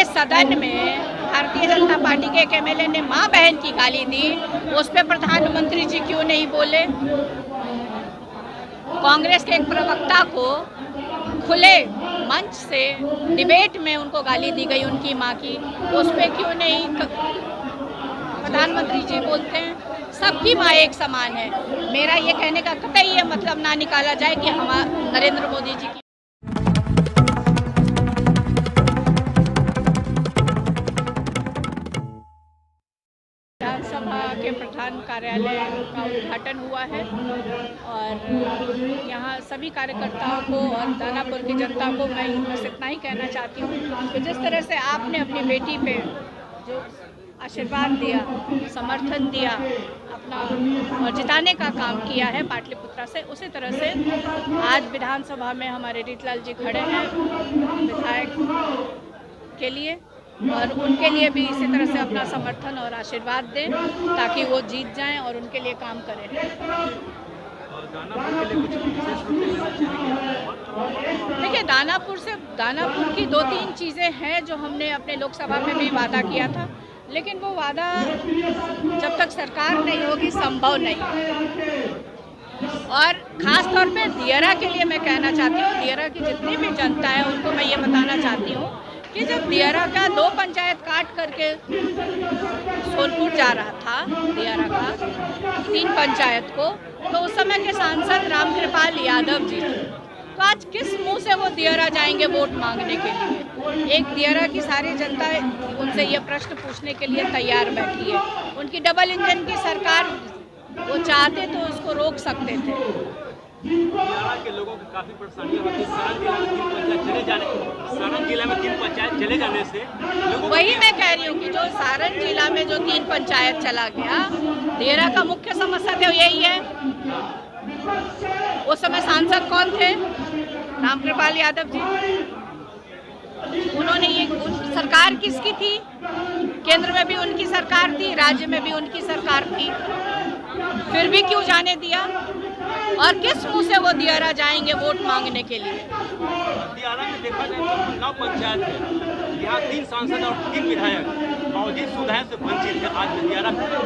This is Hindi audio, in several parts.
सदन में भारतीय जनता पार्टी के एक एमएलए ने माँ बहन की गाली दी, उस पर प्रधानमंत्री जी क्यों नहीं बोले? कांग्रेस के एक प्रवक्ता को खुले मंच से डिबेट में उनको गाली दी गई उनकी माँ की, उस पर क्यों नहीं प्रधानमंत्री जी बोलते हैं? सबकी माँ एक समान है। मेरा ये कहने का कतई ये मतलब ना निकाला जाए कि हमारे नरेंद्र मोदी जी की विधानसभा के प्रधान कार्यालय का उद्घाटन हुआ है और यहाँ सभी कार्यकर्ताओं को और दानापुर की जनता को मैं बस इतना ही कहना चाहती हूँ कि जिस तरह से आपने अपनी बेटी पे जो आशीर्वाद दिया, समर्थन दिया, अपना और जिताने का काम किया है पाटलिपुत्रा से, उसी तरह से आज विधानसभा में हमारे रीतलाल जी खड़े हैं विधायक के लिए, और उनके लिए भी इसी तरह से अपना समर्थन और आशीर्वाद दें ताकि वो जीत जाएं और उनके लिए काम करें। देखिए, दानापुर की 2-3 चीज़ें हैं जो हमने अपने लोकसभा में भी वादा किया था, लेकिन वो वादा जब तक सरकार नहीं होगी संभव नहीं है। और ख़ास तौर पे दियरा के लिए मैं कहना चाहती हूँ, दियरा की जितनी भी जनता है उनको मैं ये बताना चाहती हूँ कि जब दियरा का 2 पंचायत काट करके सोनपुर जा रहा था, दियरा का 3 पंचायत को, तो उस समय के सांसद रामकृपाल यादव जी थे। तो आज किस मुंह से वो दियरा जाएंगे वोट मांगने के लिए? एक दियरा की सारी जनता उनसे ये प्रश्न पूछने के लिए तैयार बैठी है। उनकी डबल इंजन की सरकार, वो चाहते तो उसको रोक सकते थे। दियारा के लोगों की काफी परेशानियां होती है। सारण जिला में 3 पंचायत चले जाने से वही मैं कह रही हूँ कि जो सारण जिला में जो 3 पंचायत चला गया, दियरा का मुख्य समस्या तो यही है। उस समय सांसद कौन थे? रामकृपाल यादव जी। उन्होंने ये सरकार किसकी थी? केंद्र में भी उनकी सरकार थी, राज्य में भी उनकी सरकार थी, फिर भी क्यों जाने दिया? और किस मुंह से वो दियरा जाएंगे वोट मांगने के लिए? दियारा में देखा जाए तो 9 पंचायत है, यहाँ 3 सांसद और 3 विधायक मौजूद सुविधाएं से वंचित है।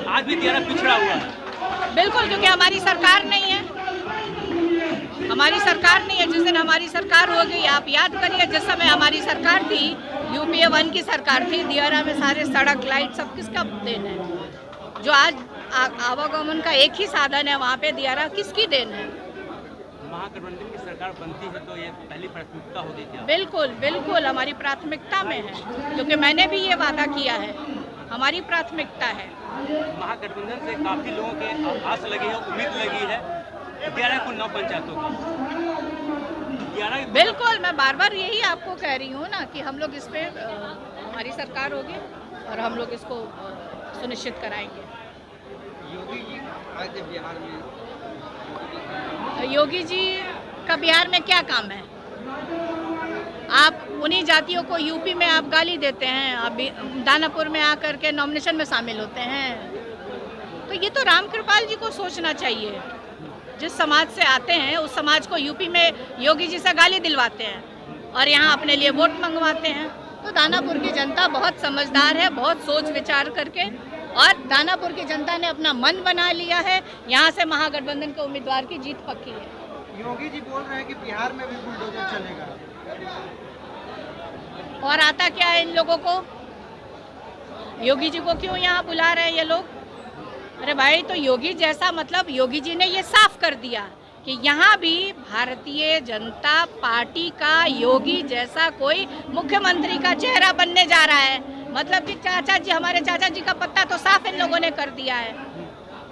आज भी दियारा पिछड़ा हुआ है। बिल्कुल, क्योंकि हमारी सरकार नहीं है। हमारी सरकार नहीं है। जिस दिन हमारी सरकार होगी, आप याद करिए, जिस समय हमारी सरकार थी, यूपीए 1 की सरकार थी, दियरा में सारे सड़क, लाइट सब किसका देन है? जो आज आवागमन का एक ही साधन है, वहाँ पे दियरा किसकी देन है? महागठबंधन की सरकार बनती है तो ये पहली प्राथमिकता होगी क्या? बिल्कुल बिल्कुल, हमारी प्राथमिकता में है, क्योंकि मैंने भी ये वादा किया है, हमारी प्राथमिकता है। महागठबंधन से काफी लोगों के आस लगी है, उम्मीद लगी है दियारा को 9 पंचायतों की। बिल्कुल, मैं बार बार यही आपको कह रही हूँ ना कि हम लोग इस पे हमारी सरकार होगी और हम लोग इसको सुनिश्चित कराएंगे। योगी जी आज बिहार में, योगी जी का बिहार में क्या काम है? आप उन्हीं जातियों को यूपी में आप गाली देते हैं, आप दानापुर में आकर के नॉमिनेशन में शामिल होते हैं। तो ये तो रामकृपाल जी को सोचना चाहिए। जिस समाज से आते हैं उस समाज को यूपी में योगी जी से गाली दिलवाते हैं और यहाँ अपने लिए वोट मंगवाते हैं। तो दानापुर की जनता बहुत समझदार है, बहुत सोच विचार करके, और दानापुर की जनता ने अपना मन बना लिया है। यहाँ से महागठबंधन के उम्मीदवार की जीत पक्की है। योगी जी बोल रहे हैं कि बिहार में भी बुलडोजर चलेगा। और आता क्या है इन लोगों को? योगी जी को क्यों यहाँ बुला रहे हैं ये लोग? अरे भाई, तो योगी जैसा, मतलब योगी जी ने ये साफ कर दिया कि यहाँ भी भारतीय जनता पार्टी का योगी जैसा कोई मुख्यमंत्री का चेहरा बनने जा रहा है। मतलब कि चाचा जी, हमारे चाचा जी का पत्ता तो साफ इन लोगों ने कर दिया है।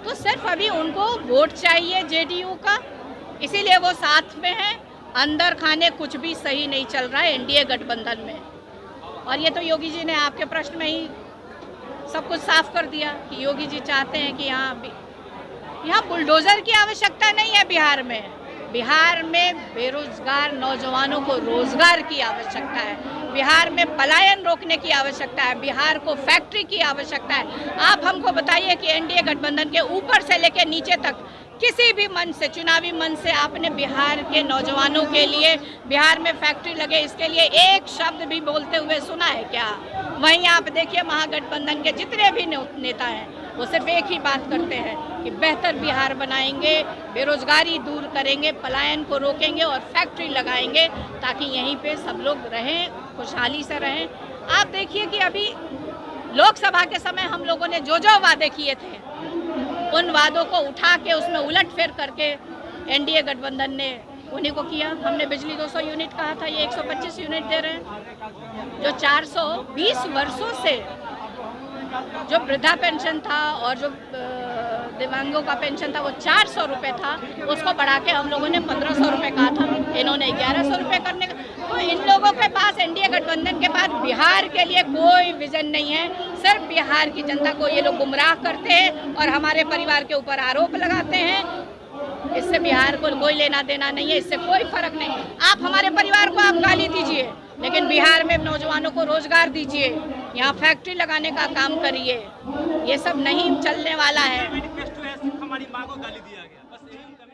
तो सिर्फ अभी उनको वोट चाहिए जेडीयू का, इसीलिए वो साथ में है। अंदर खाने कुछ भी सही नहीं चल रहा है एनडीए गठबंधन में। और ये तो योगी जी ने आपके प्रश्न में ही सब कुछ साफ कर दिया कि योगी जी चाहते हैं कि यहाँ बुलडोजर की आवश्यकता नहीं है। बिहार में बेरोजगार नौजवानों को रोजगार की आवश्यकता है। बिहार में पलायन रोकने की आवश्यकता है। बिहार को फैक्ट्री की आवश्यकता है। आप हमको बताइए कि एनडीए गठबंधन के ऊपर से लेकर नीचे तक किसी भी मन से, चुनावी मन से आपने बिहार के नौजवानों के लिए, बिहार में फैक्ट्री लगे इसके लिए एक शब्द भी बोलते हुए सुना है क्या? वहीं आप देखिए महागठबंधन के जितने भी नेता हैं वो सिर्फ एक ही बात करते हैं कि बेहतर बिहार बनाएंगे, बेरोजगारी दूर करेंगे, पलायन को रोकेंगे और फैक्ट्री लगाएंगे ताकि यहीं पे सब लोग रहें, खुशहाली से रहें। आप देखिए कि अभी लोकसभा के समय हम लोगों ने जो जो वादे किए थे उन वादों को उठा के उसमें उलटफेर करके एनडीए गठबंधन ने उन्हीं को किया। हमने बिजली 200 यूनिट कहा था, ये 125 यूनिट दे रहे हैं। जो 420 वर्षों से जो वृद्धा पेंशन था और जो दिव्यांगों का पेंशन था वो 400 रुपये था, उसको बढ़ा के हम लोगों ने 1500 रुपये कहा था, इन्होंने 1100 रुपये करने का। तो इन लोगों के पास, एनडीए गठबंधन के पास बिहार के लिए कोई विजन नहीं है। सिर्फ बिहार की जनता को ये लोग गुमराह करते हैं और हमारे परिवार के ऊपर आरोप लगाते हैं। इससे बिहार को कोई लेना देना नहीं है, इससे कोई फर्क नहीं। आप हमारे परिवार को आप गाली दीजिए, लेकिन बिहार में नौजवानों को रोजगार दीजिए, यहाँ फैक्ट्री लगाने का काम करिए। ये सब नहीं चलने वाला है। मैनिफेस्टो है, सिर्फ हमारी मांगों को गाली दिया गया, बस यही